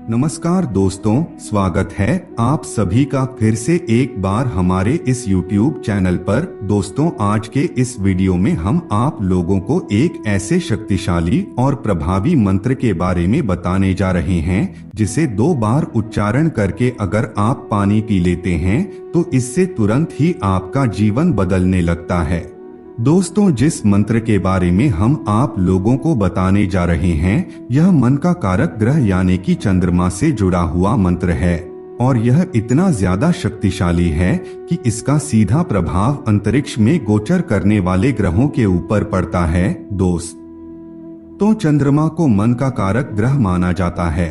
नमस्कार दोस्तों, स्वागत है आप सभी का फिर से एक बार हमारे इस YouTube चैनल पर। दोस्तों, आज के इस वीडियो में हम आप लोगों को एक ऐसे शक्तिशाली और प्रभावी मंत्र के बारे में बताने जा रहे हैं जिसे 2 बार उच्चारण करके अगर आप पानी पी लेते हैं तो इससे तुरंत ही आपका जीवन बदलने लगता है। दोस्तों, जिस मंत्र के बारे में हम आप लोगों को बताने जा रहे हैं यह मन का कारक ग्रह यानी कि चंद्रमा से जुड़ा हुआ मंत्र है और यह इतना ज्यादा शक्तिशाली है कि इसका सीधा प्रभाव अंतरिक्ष में गोचर करने वाले ग्रहों के ऊपर पड़ता है। तो चंद्रमा को मन का कारक ग्रह माना जाता है।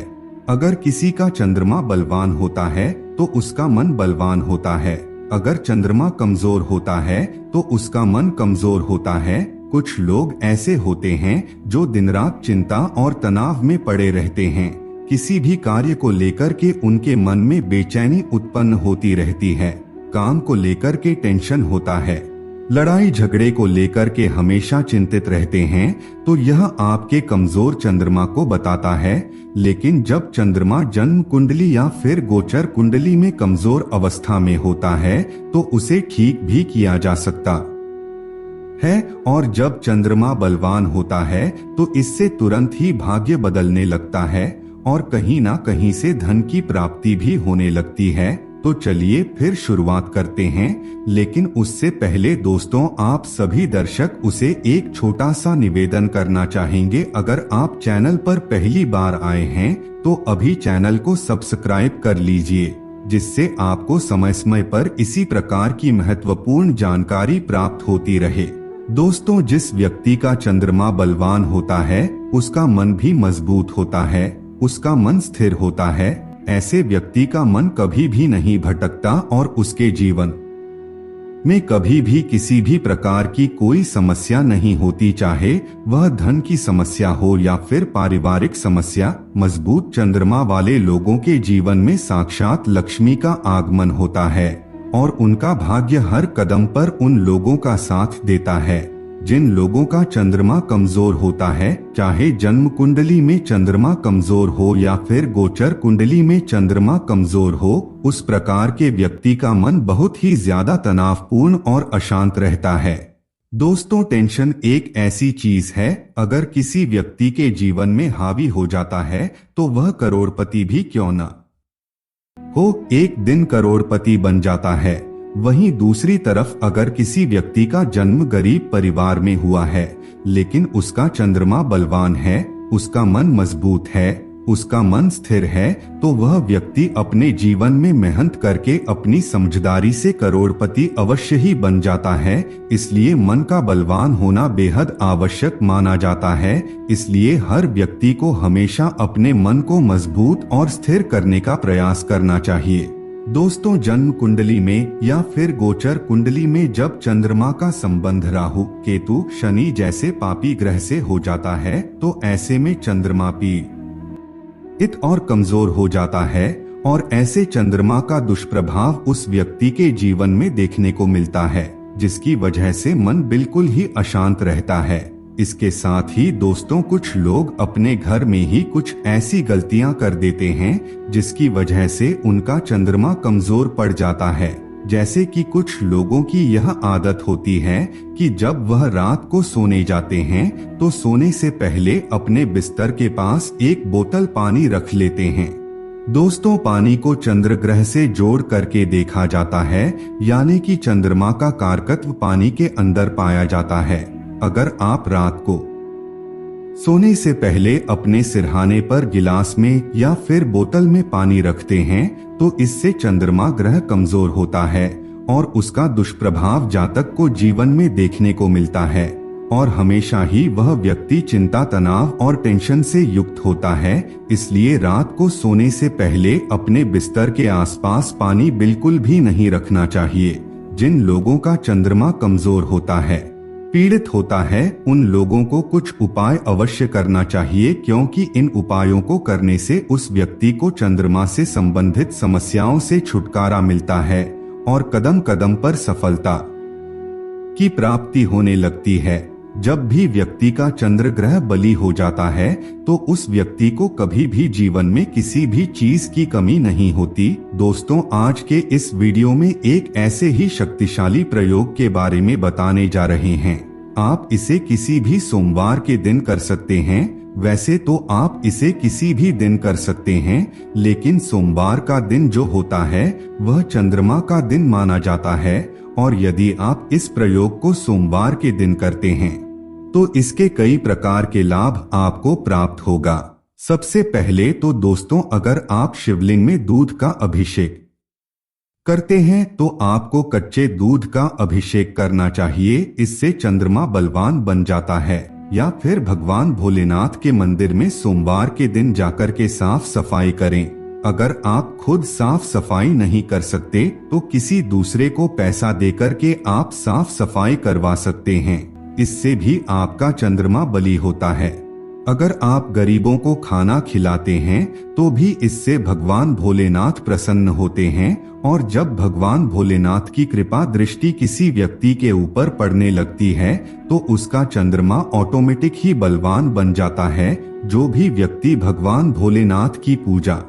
अगर किसी का चंद्रमा बलवान होता है तो उसका मन बलवान होता है, अगर चंद्रमा कमजोर होता है तो उसका मन कमजोर होता है। कुछ लोग ऐसे होते हैं जो दिन रात चिंता और तनाव में पड़े रहते हैं। किसी भी कार्य को लेकर के उनके मन में बेचैनी उत्पन्न होती रहती है, काम को लेकर के टेंशन होता है, लड़ाई झगड़े को लेकर के हमेशा चिंतित रहते हैं। तो यह आपके कमजोर चंद्रमा को बताता है। लेकिन जब चंद्रमा जन्म कुंडली या फिर गोचर कुंडली में कमजोर अवस्था में होता है तो उसे ठीक भी किया जा सकता है, और जब चंद्रमा बलवान होता है तो इससे तुरंत ही भाग्य बदलने लगता है और कहीं ना कहीं से धन की प्राप्ति भी होने लगती है। तो चलिए फिर शुरुआत करते हैं, लेकिन उससे पहले दोस्तों, आप सभी दर्शक उसे एक छोटा सा निवेदन करना चाहेंगे। अगर आप चैनल पर पहली बार आए हैं तो अभी चैनल को सब्सक्राइब कर लीजिए, जिससे आपको समय समय पर इसी प्रकार की महत्वपूर्ण जानकारी प्राप्त होती रहे। दोस्तों, जिस व्यक्ति का चंद्रमा बलवान होता है उसका मन भी मजबूत होता है, उसका मन स्थिर होता है। ऐसे व्यक्ति का मन कभी भी नहीं भटकता और उसके जीवन में कभी भी किसी भी प्रकार की कोई समस्या नहीं होती, चाहे वह धन की समस्या हो या फिर पारिवारिक समस्या। मजबूत चंद्रमा वाले लोगों के जीवन में साक्षात लक्ष्मी का आगमन होता है और उनका भाग्य हर कदम पर उन लोगों का साथ देता है। जिन लोगों का चंद्रमा कमजोर होता है, चाहे जन्म कुंडली में चंद्रमा कमजोर हो या फिर गोचर कुंडली में चंद्रमा कमजोर हो, उस प्रकार के व्यक्ति का मन बहुत ही ज्यादा तनावपूर्ण और अशांत रहता है। दोस्तों, टेंशन एक ऐसी चीज है, अगर किसी व्यक्ति के जीवन में हावी हो जाता है तो वह करोड़पति भी क्यों न हो, एक दिन करोड़पति बन जाता है। वहीं दूसरी तरफ अगर किसी व्यक्ति का जन्म गरीब परिवार में हुआ है लेकिन उसका चंद्रमा बलवान है, उसका मन मजबूत है, उसका मन स्थिर है, तो वह व्यक्ति अपने जीवन में मेहनत करके अपनी समझदारी से करोड़पति अवश्य ही बन जाता है। इसलिए मन का बलवान होना बेहद आवश्यक माना जाता है। इसलिए हर व्यक्ति को हमेशा अपने मन को मजबूत और स्थिर करने का प्रयास करना चाहिए। दोस्तों, जन्म कुंडली में या फिर गोचर कुंडली में जब चंद्रमा का संबंध राहु, केतु, शनि जैसे पापी ग्रह से हो जाता है तो ऐसे में चंद्रमा पीड़ित और कमजोर हो जाता है और ऐसे चंद्रमा का दुष्प्रभाव उस व्यक्ति के जीवन में देखने को मिलता है, जिसकी वजह से मन बिल्कुल ही अशांत रहता है। इसके साथ ही दोस्तों, कुछ लोग अपने घर में ही कुछ ऐसी गलतियां कर देते हैं जिसकी वजह से उनका चंद्रमा कमजोर पड़ जाता है। जैसे कि कुछ लोगों की यह आदत होती है कि जब वह रात को सोने जाते हैं तो सोने से पहले अपने बिस्तर के पास एक बोतल पानी रख लेते हैं। दोस्तों, पानी को चंद्र ग्रह से जोड़ करके देखा जाता है, यानी कि चंद्रमा का कारकत्व पानी के अंदर पाया जाता है। अगर आप रात को सोने से पहले अपने सिरहाने पर गिलास में या फिर बोतल में पानी रखते हैं तो इससे चंद्रमा ग्रह कमजोर होता है और उसका दुष्प्रभाव जातक को जीवन में देखने को मिलता है और हमेशा ही वह व्यक्ति चिंता, तनाव और टेंशन से युक्त होता है। इसलिए रात को सोने से पहले अपने बिस्तर के आसपास पानी बिल्कुल भी नहीं रखना चाहिए। जिन लोगों का चंद्रमा कमजोर होता है, पीड़ित होता है, उन लोगों को कुछ उपाय अवश्य करना चाहिए, क्योंकि इन उपायों को करने से उस व्यक्ति को चंद्रमा से संबंधित समस्याओं से छुटकारा मिलता है और कदम कदम पर सफलता की प्राप्ति होने लगती है। जब भी व्यक्ति का चंद्र ग्रह बली हो जाता है तो उस व्यक्ति को कभी भी जीवन में किसी भी चीज की कमी नहीं होती। दोस्तों, आज के इस वीडियो में एक ऐसे ही शक्तिशाली प्रयोग के बारे में बताने जा रहे हैं। आप इसे किसी भी सोमवार के दिन कर सकते हैं। वैसे तो आप इसे किसी भी दिन कर सकते हैं, लेकिन सोमवार का दिन जो होता है वह चंद्रमा का दिन माना जाता है, और यदि आप इस प्रयोग को सोमवार के दिन करते हैं तो इसके कई प्रकार के लाभ आपको प्राप्त होगा। सबसे पहले तो दोस्तों, अगर आप शिवलिंग में दूध का अभिषेक करते हैं तो आपको कच्चे दूध का अभिषेक करना चाहिए। इससे चंद्रमा बलवान बन जाता है। या फिर भगवान भोलेनाथ के मंदिर में सोमवार के दिन जाकर के साफ सफाई करें। अगर आप खुद साफ सफाई नहीं कर सकते तो किसी दूसरे को पैसा देकर के आप साफ सफाई करवा सकते हैं। इससे भी आपका चंद्रमा बली होता है। अगर आप गरीबों को खाना खिलाते हैं तो भी इससे भगवान भोलेनाथ प्रसन्न होते हैं, और जब भगवान भोलेनाथ की कृपा दृष्टि किसी व्यक्ति के ऊपर पड़ने लगती है तो उसका चंद्रमा ऑटोमेटिक ही बलवान बन जाता है। जो भी व्यक्ति भगवान भोलेनाथ की पूजा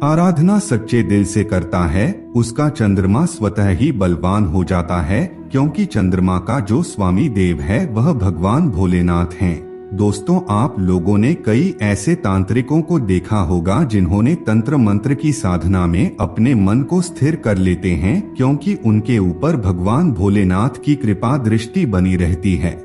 आराधना सच्चे दिल से करता है उसका चंद्रमा स्वतः ही बलवान हो जाता है, क्योंकि चंद्रमा का जो स्वामी देव है वह भगवान भोलेनाथ हैं। दोस्तों, आप लोगों ने कई ऐसे तांत्रिकों को देखा होगा जिन्होंने तंत्र मंत्र की साधना में अपने मन को स्थिर कर लेते हैं, क्योंकि उनके ऊपर भगवान भोलेनाथ की कृपा दृष्टि बनी रहती है।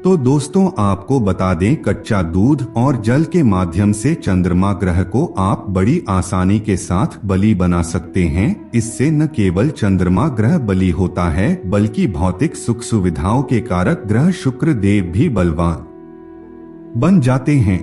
तो दोस्तों, आपको बता दें, कच्चा दूध और जल के माध्यम से चंद्रमा ग्रह को आप बड़ी आसानी के साथ बलि बना सकते हैं। इससे न केवल चंद्रमा ग्रह बलि होता है, बल्कि भौतिक सुख सुविधाओं के कारक ग्रह शुक्र देव भी बलवान बन जाते हैं।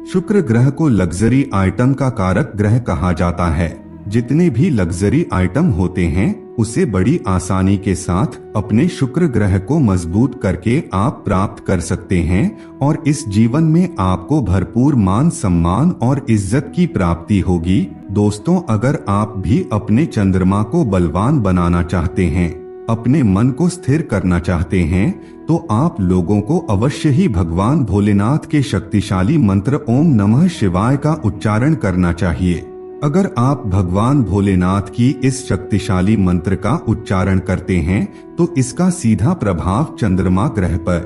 शुक्र ग्रह को लग्जरी आइटम का कारक ग्रह कहा जाता है। जितने भी लग्जरी आइटम होते हैं उसे बड़ी आसानी के साथ अपने शुक्र ग्रह को मजबूत करके आप प्राप्त कर सकते हैं, और इस जीवन में आपको भरपूर मान सम्मान और इज्जत की प्राप्ति होगी। दोस्तों, अगर आप भी अपने चंद्रमा को बलवान बनाना चाहते हैं, अपने मन को स्थिर करना चाहते हैं, तो आप लोगों को अवश्य ही भगवान भोलेनाथ के शक्तिशाली मंत्र ओम नमः शिवाय का उच्चारण करना चाहिए। अगर आप भगवान भोलेनाथ की इस शक्तिशाली मंत्र का उच्चारण करते हैं तो इसका सीधा प्रभाव चंद्रमा ग्रह पर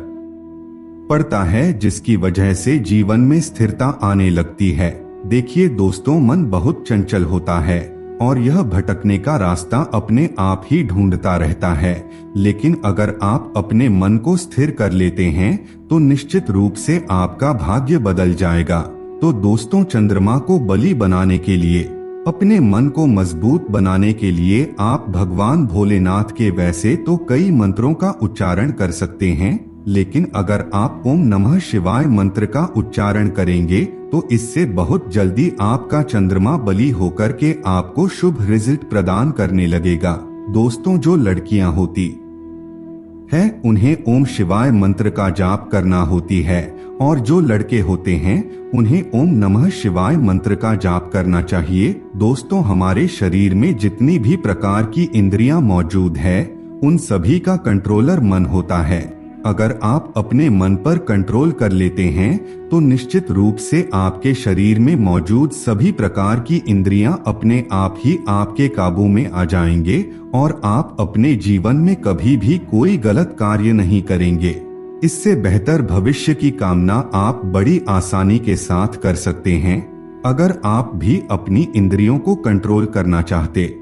पड़ता है, जिसकी वजह से जीवन में स्थिरता आने लगती है। देखिए दोस्तों, मन बहुत चंचल होता है और यह भटकने का रास्ता अपने आप ही ढूंढता रहता है, लेकिन अगर आप अपने मन को स्थिर कर लेते हैं तो निश्चित रूप से आपका भाग्य बदल जाएगा। तो दोस्तों, चंद्रमा को बलि बनाने के लिए, अपने मन को मजबूत बनाने के लिए आप भगवान भोलेनाथ के वैसे तो कई मंत्रों का उच्चारण कर सकते हैं, लेकिन अगर आप ओम नमः शिवाय मंत्र का उच्चारण करेंगे तो इससे बहुत जल्दी आपका चंद्रमा बलि होकर के आपको शुभ रिजल्ट प्रदान करने लगेगा। दोस्तों, जो लड़कियां होती है उन्हें ओम शिवाय मंत्र का जाप करना होती है, और जो लड़के होते हैं उन्हें ओम नमः शिवाय मंत्र का जाप करना चाहिए। दोस्तों, हमारे शरीर में जितनी भी प्रकार की इंद्रियां मौजूद है उन सभी का कंट्रोलर मन होता है। अगर आप अपने मन पर कंट्रोल कर लेते हैं तो निश्चित रूप से आपके शरीर में मौजूद सभी प्रकार की इंद्रियां अपने आप ही आपके काबू में आ जाएंगे, और आप अपने जीवन में कभी भी कोई गलत कार्य नहीं करेंगे। इससे बेहतर भविष्य की कामना आप बड़ी आसानी के साथ कर सकते हैं। अगर आप भी अपनी इंद्रियों को कंट्रोल करना चाहते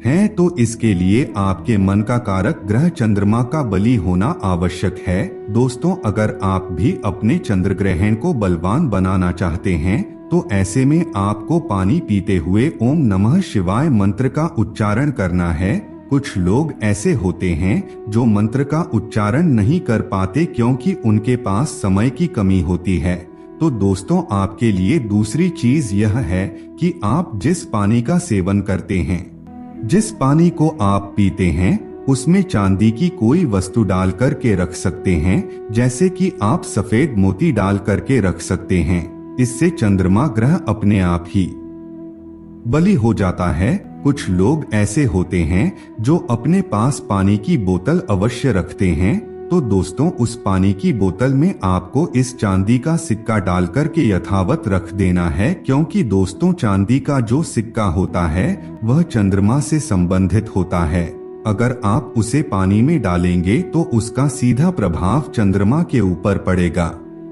हैं तो इसके लिए आपके मन का कारक ग्रह चंद्रमा का बलि होना आवश्यक है। दोस्तों, अगर आप भी अपने चंद्र ग्रहण को बलवान बनाना चाहते हैं तो ऐसे में आपको पानी पीते हुए ओम नमः शिवाय मंत्र का उच्चारण करना है। कुछ लोग ऐसे होते हैं जो मंत्र का उच्चारण नहीं कर पाते क्योंकि उनके पास समय की कमी होती है। तो दोस्तों, आपके लिए दूसरी चीज यह है कि आप जिस पानी का सेवन करते हैं, जिस पानी को आप पीते हैं, उसमें चांदी की कोई वस्तु डाल करके रख सकते हैं, जैसे कि आप सफेद मोती डाल करके रख सकते हैं। इससे चंद्रमा ग्रह अपने आप ही बलि हो जाता है। कुछ लोग ऐसे होते हैं जो अपने पास पानी की बोतल अवश्य रखते हैं, तो दोस्तों उस पानी की बोतल में आपको इस चांदी का सिक्का डालकर के यथावत रख देना है, क्योंकि दोस्तों चांदी का जो सिक्का होता है वह चंद्रमा से संबंधित होता है। अगर आप उसे पानी में डालेंगे तो उसका सीधा प्रभाव चंद्रमा के ऊपर पड़ेगा,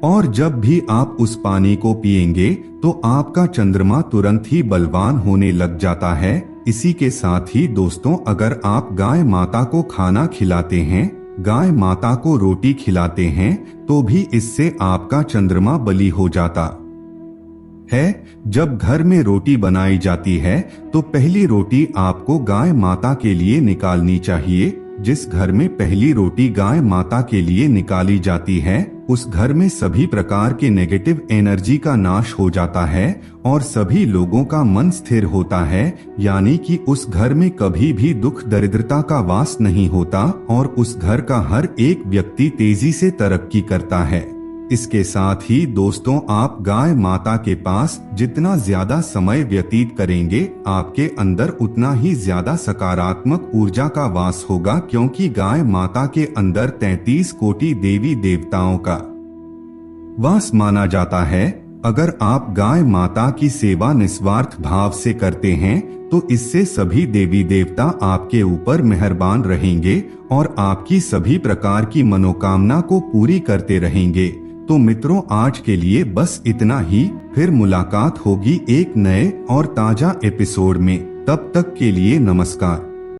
और जब भी आप उस पानी को पिएंगे तो आपका चंद्रमा तुरंत ही बलवान होने लग जाता है। इसी के साथ ही दोस्तों अगर आप गाय माता को खाना खिलाते हैं, गाय माता को रोटी खिलाते हैं, तो भी इससे आपका चंद्रमा बली हो जाता है। जब घर में रोटी बनाई जाती है तो पहली रोटी आपको गाय माता के लिए निकालनी चाहिए। जिस घर में पहली रोटी गाय माता के लिए निकाली जाती है उस घर में सभी प्रकार के नेगेटिव एनर्जी का नाश हो जाता है और सभी लोगों का मन स्थिर होता है, यानी कि उस घर में कभी भी दुख दरिद्रता का वास नहीं होता और उस घर का हर एक व्यक्ति तेजी से तरक्की करता है। इसके साथ ही दोस्तों आप गाय माता के पास जितना ज्यादा समय व्यतीत करेंगे आपके अंदर उतना ही ज्यादा सकारात्मक ऊर्जा का वास होगा, क्योंकि गाय माता के अंदर 33 कोटि देवी देवताओं का वास माना जाता है। अगर आप गाय माता की सेवा निस्वार्थ भाव से करते हैं तो इससे सभी देवी देवता आपके ऊपर मेहरबान रहेंगे और आपकी सभी प्रकार की मनोकामना को पूरी करते रहेंगे। तो मित्रों आज के लिए बस इतना ही, फिर मुलाकात होगी एक नए और ताजा एपिसोड में। तब तक के लिए नमस्कार।